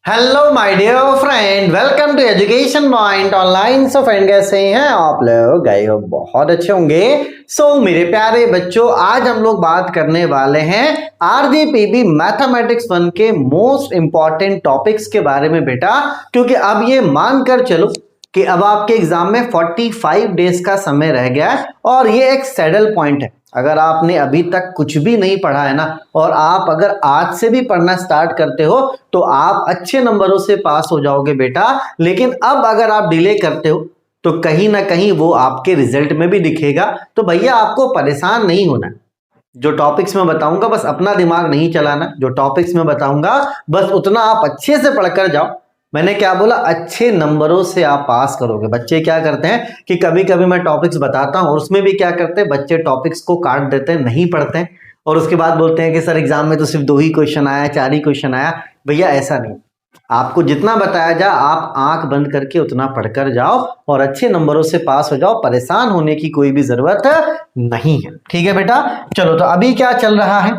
Hello my dear friend, welcome to education point online. So friend, कैसे हैं आप लोग? गए हो बहुत अच्छे होंगे। मेरे प्यारे बच्चों, आज हम लोग बात करने वाले हैं आरजीपीवी मैथमेटिक्स 1 के मोस्ट इंपॉर्टेंट टॉपिक्स के बारे में बेटा। क्योंकि अब ये मानकर चलो कि अब आपके एग्जाम में 45 डेज का समय रह गया है और ये एक सैडल पॉइंट है। अगर आपने अभी तक कुछ भी नहीं पढ़ा है ना, और आप अगर आज से भी पढ़ना स्टार्ट करते हो तो आप अच्छे नंबरों से पास हो जाओगे बेटा। लेकिन अब अगर आप डिले करते हो तो कहीं ना कहीं वो आपके रिजल्ट में भी दिखेगा। तो भैया आपको परेशान नहीं होना। जो टॉपिक्स में बताऊंगा बस अपना दिमाग नहीं चलाना। जो टॉपिक्स में बताऊंगा बस उतना आप अच्छे से पढ़कर जाओ। मैंने क्या बोला? अच्छे नंबरों से आप पास करोगे। बच्चे क्या करते हैं कि कभी कभी मैं टॉपिक्स बताता हूं और उसमें भी क्या करते हैं, बच्चे टॉपिक्स को काट देते हैं, नहीं पढ़ते हैं और उसके बाद बोलते हैं कि सर एग्जाम में तो सिर्फ 2 ही क्वेश्चन आया, 4 ही क्वेश्चन आया। भैया ऐसा नहीं। आपको जितना बताया जा आप आंख बंद करके उतना पढ़कर जाओ और अच्छे नंबरों से पास हो जाओ। परेशान होने की कोई भी जरूरत नहीं है। ठीक है बेटा, चलो। तो अभी क्या चल रहा है?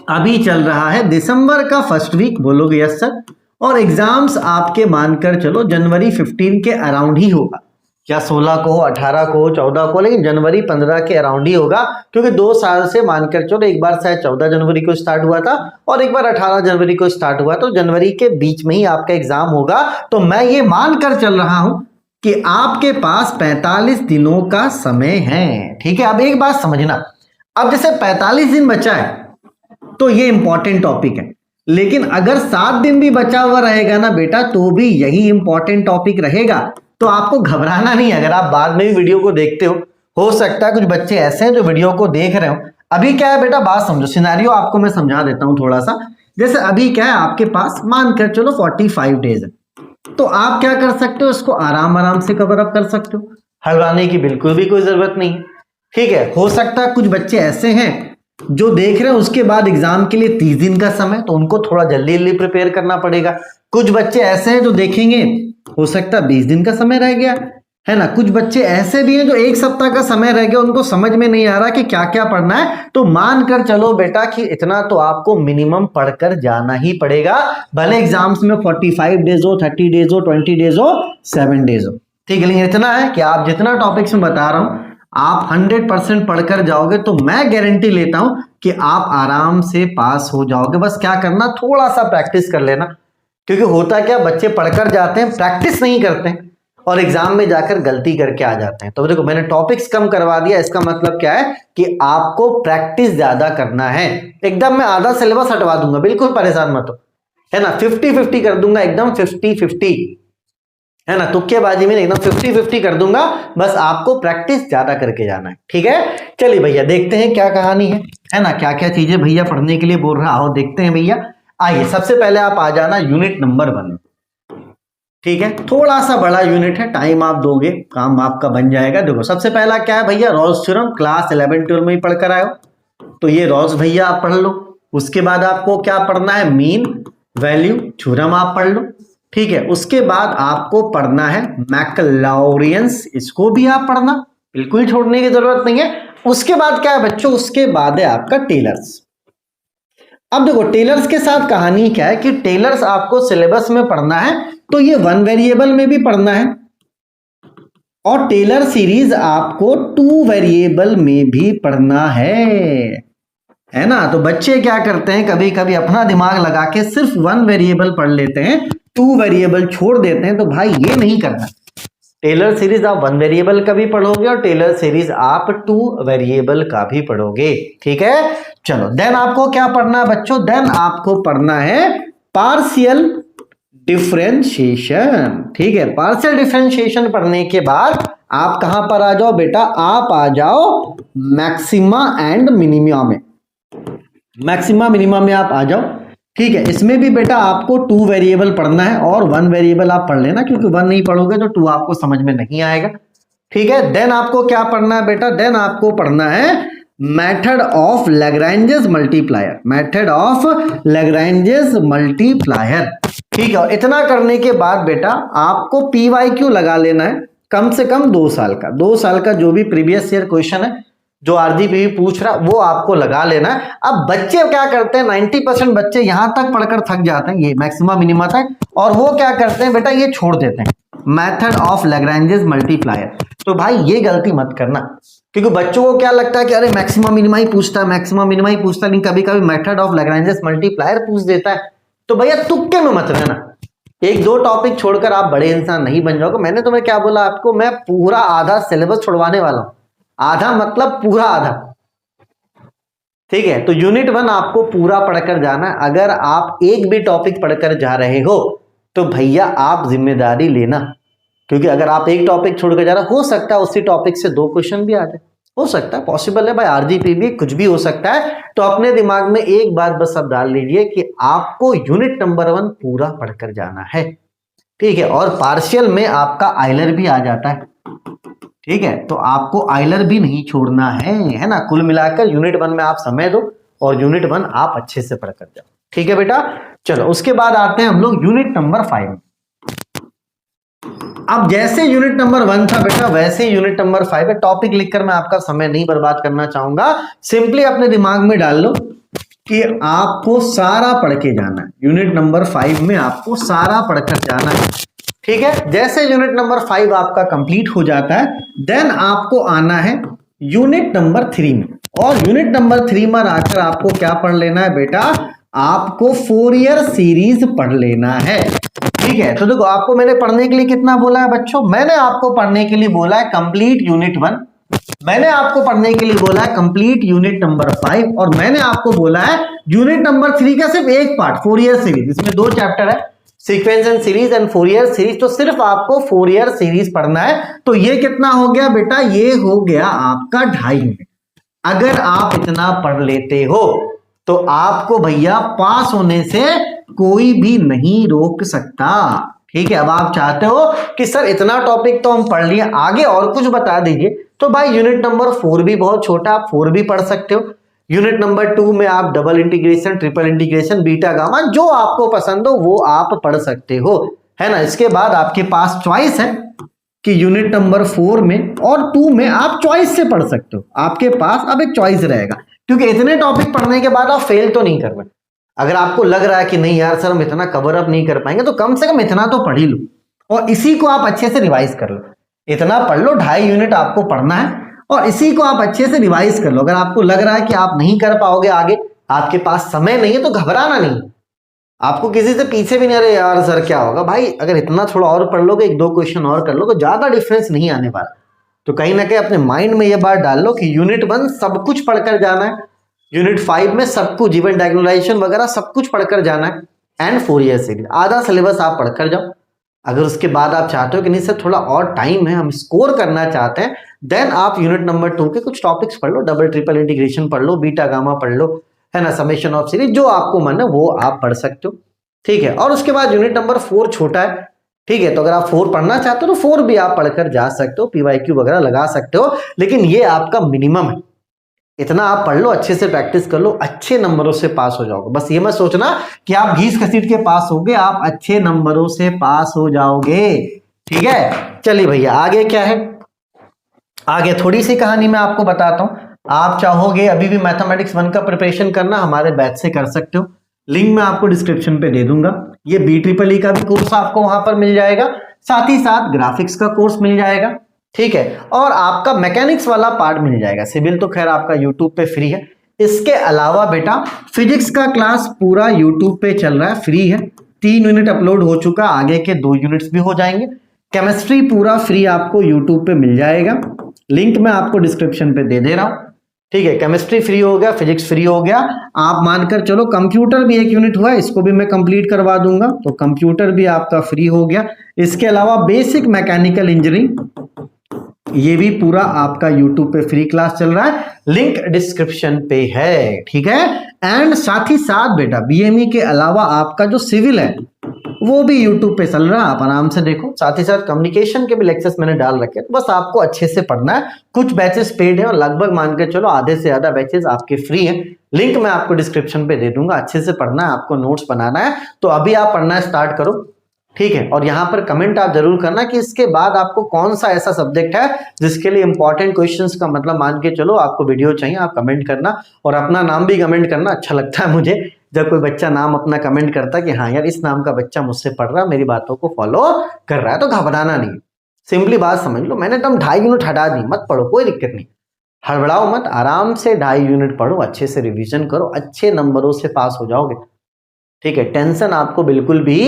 अभी चल रहा है दिसंबर का फर्स्ट वीक। बोलोगे यस सर। और एग्जाम्स आपके मानकर चलो जनवरी 15 के अराउंड ही होगा, या 16 को, 18 को, 14 को, लेकिन जनवरी 15 के अराउंड ही होगा। क्योंकि 2 साल से मानकर चलो, एक बार शायद 14 जनवरी को स्टार्ट हुआ था और एक बार 18 जनवरी को स्टार्ट हुआ, तो जनवरी के बीच में ही आपका एग्जाम होगा। तो मैं ये मानकर चल रहा हूं कि आपके पास 45 दिनों का समय है। ठीक है, अब एक बात समझना, अब जैसे 45 दिन बचा है तो ये इंपॉर्टेंट टॉपिक है। लेकिन अगर 7 दिन भी बचा हुआ रहेगा ना बेटा, तो भी यही इंपॉर्टेंट टॉपिक रहेगा। तो आपको घबराना नहीं। अगर आप बाद में भी वीडियो को देखते हो सकता है कुछ बच्चे ऐसे हैं जो वीडियो को देख रहे हो। अभी क्या है बेटा, बात समझो, सिनेरियो आपको मैं समझा देता हूं थोड़ा सा। जैसे अभी क्या है, आपके पास मानकर चलो 45 डेज है, तो आप क्या कर सकते हो, इसको आराम आराम से कवर अप कर सकते हो। हड़वाने की बिल्कुल भी कोई जरूरत नहीं। ठीक है, हो सकता है कुछ बच्चे ऐसे हैं जो देख रहे हैं उसके बाद एग्जाम के लिए 30 दिन का समय, तो उनको थोड़ा जल्दी जल्दी प्रिपेयर करना पड़ेगा। कुछ बच्चे ऐसे हैं जो देखेंगे हो सकता है 20 दिन का समय रह गया है ना। कुछ बच्चे ऐसे भी हैं जो 1 सप्ताह का समय रह गया, उनको समझ में नहीं आ रहा कि क्या क्या पढ़ना है। तो मान कर चलो बेटा कि इतना तो आपको मिनिमम पढ़कर जाना ही पड़ेगा, भले एग्जाम्स में 45 डेज हो, 30 डेज हो, 20 डेज हो, 7 डेज हो। ठीक है, लेकिन इतना है कि आप जितना टॉपिक्स में बता रहा हूं आप 100% पढ़कर जाओगे तो मैं गारंटी लेता हूं कि आप आराम से पास हो जाओगे। बस क्या करना, थोड़ा सा प्रैक्टिस कर लेना। क्योंकि होता क्या, बच्चे पढ़कर जाते हैं, प्रैक्टिस नहीं करते हैं और एग्जाम में जाकर गलती करके आ जाते हैं। तो देखो, मैंने टॉपिक्स कम करवा दिया, इसका मतलब क्या है कि आपको प्रैक्टिस ज्यादा करना है। एकदम मैं आधा सिलेबस हटवा दूंगा, बिल्कुल परेशान मत हो, है ना। 50-50 कर दूंगा, एकदम 50-50, है ना। तुक्केबाजी में एकदम 50-50 कर दूंगा। बस आपको प्रैक्टिस ज्यादा करके जाना है। ठीक है, चलिए भैया देखते हैं क्या कहानी है ना, क्या क्या चीजें भैया पढ़ने के लिए बोल रहा हो, देखते हैं भैया। आइए, सबसे पहले आप आ जाना यूनिट नंबर 1। ठीक है, थोड़ा सा बड़ा यूनिट है, टाइम आप दोगे काम आपका बन जाएगा। देखो सबसे पहला क्या है भैया, रॉल्स थ्योरम। क्लास 11-12 में ही पढ़कर आए हो तो ये रॉल्स भैया आप पढ़ लो। उसके बाद आपको क्या पढ़ना है, मीन वैल्यू थ्योरम आप पढ़ लो। ठीक है, उसके बाद आपको पढ़ना है मैक्लॉरियंस, इसको भी आप पढ़ना, बिल्कुल छोड़ने की जरूरत नहीं है। उसके बाद क्या है बच्चों, उसके बाद है आपका टेलर्स। अब देखो टेलर्स के साथ कहानी क्या है कि टेलर्स आपको सिलेबस में पढ़ना है तो ये 1 वेरिएबल में भी पढ़ना है और टेलर सीरीज आपको 2 वेरिएबल में भी पढ़ना है ना। तो बच्चे क्या करते हैं, कभी कभी अपना दिमाग लगा के सिर्फ 1 वेरिएबल पढ़ लेते हैं, 2 वेरिएबल छोड़ देते हैं। तो भाई ये नहीं करना। टेलर सीरीज आप 1 वेरिएबल का भी पढ़ोगे और टेलर सीरीज आप 2 वेरिएबल का भी पढ़ोगे। ठीक है, चलो देन आपको क्या पढ़ना है बच्चों, देन आपको पढ़ना है पार्शियल डिफरेंशिएशन। ठीक है, पार्शियल डिफरेंशिएशन पढ़ने के बाद आप कहां पर आ जाओ बेटा, आप आ जाओ मैक्सिमा एंड मिनिमा में। मैक्सिमा मिनिमा में आप आ जाओ। ठीक है, इसमें भी बेटा आपको 2 वेरिएबल पढ़ना है और 1 वेरिएबल आप पढ़ लेना, क्योंकि 1 नहीं पढ़ोगे तो 2 आपको समझ में नहीं आएगा। ठीक है, देन आपको क्या पढ़ना है बेटा, देन आपको पढ़ना है method of Lagrange's multiplier. Method of Lagrange's multiplier. ठीक है, और इतना करने के बाद बेटा आपको PYQ लगा लेना है, कम से कम 2 साल का। 2 साल का जो भी प्रीवियस ईयर क्वेश्चन है, जो आरजीपीवी पूछ रहा वो आपको लगा लेना है। अब बच्चे क्या करते हैं, 90% बच्चे यहां तक पढ़कर थक जाते हैं, ये मैक्सिमा मिनिमा तक, और वो क्या करते हैं बेटा, ये छोड़ देते हैं मेथड ऑफ लैग्रेंजेस मल्टीप्लायर। तो भाई ये गलती मत करना, क्योंकि बच्चों को क्या लगता है कि अरे मैक्सिमा मिनिमा ही पूछता है, मैक्सिमा मिनिमा ही पूछता है, लेकिन कभी कभी मेथड ऑफ लैग्रेंजेस मल्टीप्लायर पूछ देता है। तो भैया तुक्के में मत रहना, एक दो टॉपिक छोड़कर आप बड़े इंसान नहीं बन जाओगे। मैंने तुम्हें क्या बोला आपको, मैं पूरा आधा सिलेबस छुड़वाने वाला हूं, आधा मतलब पूरा आधा, ठीक है। तो यूनिट 1 आपको पूरा पढ़कर जाना है। अगर आप एक भी टॉपिक पढ़कर जा रहे हो तो भैया आप जिम्मेदारी लेना, क्योंकि अगर आप एक टॉपिक छोड़कर जा रहे हो सकता है उसी टॉपिक से 2 क्वेश्चन भी आ जाए, हो सकता है, पॉसिबल है भाई, आरजीपीवी कुछ भी हो सकता है। तो अपने दिमाग में एक बात बस अब डाल लीजिए कि आपको यूनिट नंबर 1 पूरा पढ़कर जाना है, ठीक है। और पार्शियल में आपका आइलर भी आ जाता है, ठीक है, तो आपको आइलर भी नहीं छोड़ना है ना। कुल मिलाकर यूनिट 1 में आप समय दो और यूनिट 1 आप अच्छे से पढ़कर जाओ, ठीक है बेटा। चलो उसके बाद आते हैं हम लोग यूनिट नंबर 5। अब जैसे यूनिट नंबर 1 था बेटा वैसे यूनिट नंबर 5 है। टॉपिक लिखकर मैं आपका समय नहीं बर्बाद करना चाहूंगा, सिंपली अपने दिमाग में डाल लो कि आपको सारा पढ़ के जाना है। यूनिट नंबर 5 में आपको सारा पढ़कर जाना है, ठीक है। जैसे यूनिट नंबर 5 आपका कंप्लीट हो जाता है, देन आपको आना है यूनिट नंबर 3 में। और यूनिट नंबर 3 में आकर आपको क्या पढ़ लेना है बेटा, आपको फोरियर सीरीज पढ़ लेना है, ठीक है। तो देखो आपको मैंने पढ़ने के लिए कितना बोला है बच्चों, मैंने आपको पढ़ने के लिए बोला है कंप्लीट यूनिट 1, मैंने आपको पढ़ने के लिए बोला है कंप्लीट यूनिट नंबर 5, और मैंने आपको बोला है यूनिट नंबर 3 का सिर्फ एक पार्ट फोरियर सीरीज, इसमें 2 चैप्टर है, sequence and series and Fourier series. तो सिर्फ आपको फोरियर सीरीज पढ़ना है। तो ये कितना हो गया बेटा, ये हो गया आपका 2.5 मिनट। अगर आप इतना पढ़ लेते हो तो आपको भैया पास होने से कोई भी नहीं रोक सकता, ठीक है। अब आप चाहते हो कि सर इतना टॉपिक तो हम पढ़ लिए, आगे और कुछ बता दीजिए, तो भाई यूनिट नंबर 4 भी बहुत छोटा, आप 4 भी पढ़ सकते हो। यूनिट नंबर 2 में आप double integration, triple integration, beta gamma, जो आपको पसंद हो वो आप पढ़ सकते हो, है ना। इसके बाद आपके पास चॉइस है कि यूनिट नंबर 4 में और 2 में आप चॉइस से पढ़ सकते हो, आपके पास अब एक चॉइस रहेगा, क्योंकि इतने टॉपिक पढ़ने के बाद आप फेल तो नहीं कर पाए। अगर आपको लग रहा है कि नहीं यार सर हम इतना कवर अप नहीं कर पाएंगे, तो कम से कम इतना तो पढ़ ही लो और इसी को आप अच्छे से रिवाइज कर लो। इतना पढ़ लो, 2.5 यूनिट आपको पढ़ना है और इसी को आप अच्छे से रिवाइज कर लो। अगर आपको लग रहा है कि आप नहीं कर पाओगे आगे, आपके पास समय नहीं है, तो घबराना नहीं, आपको किसी से पीछे भी नहीं, अरे यार सर क्या होगा, भाई अगर इतना थोड़ा और पढ़ लोगे, 1-2 क्वेश्चन और कर लो, तो ज्यादा डिफरेंस नहीं आने वाला। तो कहीं ना कहीं अपने माइंड में ये बात डाल लो कि यूनिट 1 सब कुछ पढ़कर जाना है, यूनिट 5 में सब कुछ, इवेंट डायगोनलाइजेशन वगैरह सब कुछ पढ़कर जाना है, एंड फोरियर सीरीज आधा सिलेबस आप पढ़कर जाओ। अगर उसके बाद आप चाहते हो कि नहीं सर थोड़ा और टाइम है, हम स्कोर करना चाहते हैं, देन आप यूनिट नंबर 2 के कुछ टॉपिक्स पढ़ लो, डबल ट्रिपल इंटीग्रेशन पढ़ लो, बीटा गामा पढ़ लो, है ना, समेशन ऑफ सीरीज, जो आपको मन है वो आप पढ़ सकते हो, ठीक है। और उसके बाद यूनिट नंबर 4 छोटा है, ठीक है, तो अगर आप 4 पढ़ना चाहते हो तो 4 भी आप पढ़कर जा सकते हो, पीवाईक्यू वगैरह लगा सकते हो, लेकिन ये आपका मिनिमम है। इतना आप पढ़ लो, अच्छे से प्रैक्टिस कर लो, अच्छे नंबरों से पास हो जाओगे। बस ये मत सोचना कि आप घीस घसीट के पास होगे, आप अच्छे नंबरों से पास हो जाओगे, ठीक है। चलिए भैया आगे क्या है, आगे थोड़ी सी कहानी मैं आपको बताता हूं। आप चाहोगे अभी भी मैथमेटिक्स 1 का प्रिपरेशन करना, हमारे बैच से कर सकते हो, लिंक मैं आपको डिस्क्रिप्शन पे दे दूंगा। ये BEEE का भी कोर्स आपको वहां पर मिल जाएगा, साथ ही साथ ग्राफिक्स का कोर्स मिल जाएगा, ठीक है, और आपका मैकेनिक्स वाला पार्ट मिल जाएगा। सिविल तो खैर आपका यूट्यूब पे फ्री है। इसके अलावा बेटा फिजिक्स का क्लास पूरा यूट्यूब पे चल रहा है, फ्री है, 3 यूनिट अपलोड हो चुका, आगे के 2 यूनिट्स भी हो जाएंगे। केमिस्ट्री पूरा फ्री आपको यूट्यूब पे मिल जाएगा, लिंक मैं आपको डिस्क्रिप्शन पे दे रहा हूं, ठीक है। केमिस्ट्री फ्री हो गया, फिजिक्स फ्री हो गया, आप मानकर चलो कंप्यूटर भी 1 यूनिट हुआ, इसको भी मैं कंप्लीट करवा दूंगा, तो कंप्यूटर भी आपका फ्री हो गया। इसके अलावा बेसिक मैकेनिकल इंजीनियरिंग, ये भी पूरा आपका YouTube पे फ्री क्लास चल रहा है, लिंक डिस्क्रिप्शन पे है, ठीक है। एंड साथ ही साथ बेटा BME के अलावा आपका जो सिविल है वो भी YouTube पे चल रहा है, आप आराम से देखो। साथ ही साथ कम्युनिकेशन के भी लेक्चर्स मैंने डाल रखे हैं, बस आपको अच्छे से पढ़ना है। कुछ बैचेस पेड है और लगभग मान के चलो आधे से ज्यादा बैचेस आपके फ्री हैं, लिंक मैं आपको डिस्क्रिप्शन पे दे दूंगा। अच्छे से पढ़ना है, आपको नोट्स बनाना है, तो अभी आप पढ़ना स्टार्ट करो, ठीक है। और यहाँ पर कमेंट आप जरूर करना कि इसके बाद आपको कौन सा ऐसा सब्जेक्ट है जिसके लिए इंपॉर्टेंट क्वेश्चंस का मतलब मान के चलो आपको वीडियो चाहिए, आप कमेंट करना और अपना नाम भी कमेंट करना। अच्छा लगता है मुझे जब कोई बच्चा नाम अपना कमेंट करता है कि हाँ यार इस नाम का बच्चा मुझसे पढ़ रहा है, मेरी बातों को फॉलो कर रहा है। तो घबराना नहीं, सिंपली बात समझ लो, मैंने तुम 2.5 यूनिट हटा दी, मत पढ़ो, कोई दिक्कत नहीं, हड़बड़ाओ मत, आराम से 2.5 यूनिट पढ़ो, अच्छे से रिवीजन करो, अच्छे नंबरों से पास हो जाओगे। ठीक है, टेंशन आपको बिल्कुल भी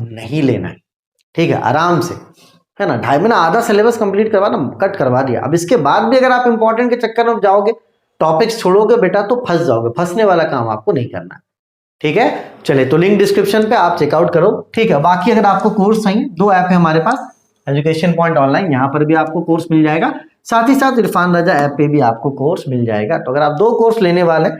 नहीं लेना है। ठीक है, आराम से, है ना। 2.5 महीना आधा सिलेबस कंप्लीट करवा ना, कट करवा दिया। अब इसके बाद भी अगर आप इंपॉर्टेंट के चक्कर में जाओगे, टॉपिक्स छोड़ोगे बेटा, तो फंस जाओगे। फंसने वाला काम आपको नहीं करना है। ठीक है, चलिए, तो लिंक डिस्क्रिप्शन पे आप चेकआउट करो। ठीक है, बाकी अगर आपको कोर्स चाहिए, 2 ऐप है हमारे पास, एजुकेशन पॉइंट ऑनलाइन, यहाँ पर भी आपको कोर्स मिल जाएगा, साथ ही साथ इरफान राजा ऐप पे भी आपको कोर्स मिल जाएगा। तो अगर आप 2 कोर्स लेने वाले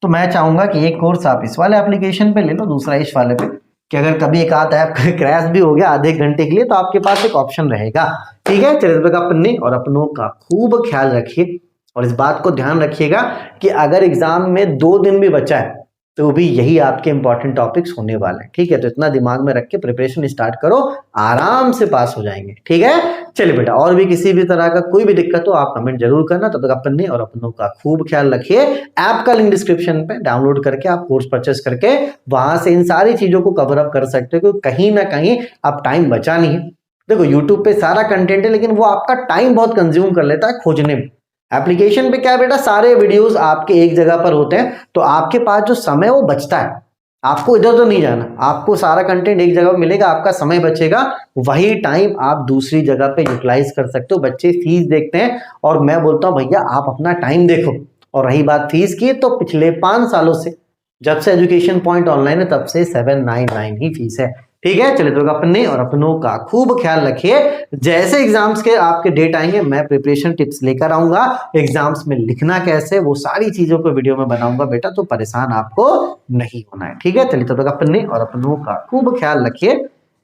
तो मैं चाहूंगा कि एक कोर्स आप इस वाले एप्लीकेशन पे ले लो, दूसरा इस वाले पे, कि अगर कभी एक आध ऐप क्रैश भी हो गया आधे घंटे के लिए तो आपके पास एक ऑप्शन रहेगा। ठीक है, चलिए, अपने और अपनों का खूब ख्याल रखिए और इस बात को ध्यान रखिएगा कि अगर एग्जाम में 2 दिन भी बचा है तो भी यही आपके इंपॉर्टेंट टॉपिक्स होने वाले हैं। ठीक है, तो इतना दिमाग में रख के प्रिपरेशन स्टार्ट करो, आराम से पास हो जाएंगे। ठीक है, चलिए बेटा, और भी किसी भी तरह का कोई भी दिक्कत हो आप कमेंट जरूर करना। तब तक अपने और अपनों का खूब ख्याल रखिए। ऐप का लिंक डिस्क्रिप्शन पे डाउनलोड करके आप कोर्स परचेस करके वहां से इन सारी चीजों को कवर अप कर सकते हो, क्योंकि कहीं ना कहीं आप टाइम बचा नहीं है। देखो, यूट्यूब पे सारा कंटेंट है लेकिन वो आपका टाइम बहुत कंज्यूम कर लेता है खोजने में। एप्लीकेशन पे क्या है बेटा, सारे वीडियोस आपके एक जगह पर होते हैं, तो आपके पास जो समय वो बचता है, आपको इधर उधर नहीं जाना, आपको सारा कंटेंट एक जगह मिलेगा, आपका समय बचेगा, वही टाइम आप दूसरी जगह पे यूटिलाइज कर सकते हो। बच्चे फीस देखते हैं और मैं बोलता हूं भैया आप अपना टाइम देखो। और रही बात फीस की, तो पिछले 5 सालों से जब से एजुकेशन पॉइंट ऑनलाइन है तब से 799 ही फीस है। ठीक है, चलिए, तो अपने और अपनों का खूब ख्याल रखिए। जैसे एग्जाम्स के आपके डेट आएंगे मैं प्रिपरेशन टिप्स लेकर आऊंगा, एग्जाम्स में लिखना कैसे वो सारी चीजों को वीडियो में बनाऊंगा बेटा, तो परेशान आपको नहीं होना है। ठीक है, चलिए, तो अपने और अपनों का खूब ख्याल रखिए।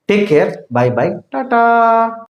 Take care, bye bye, Tata.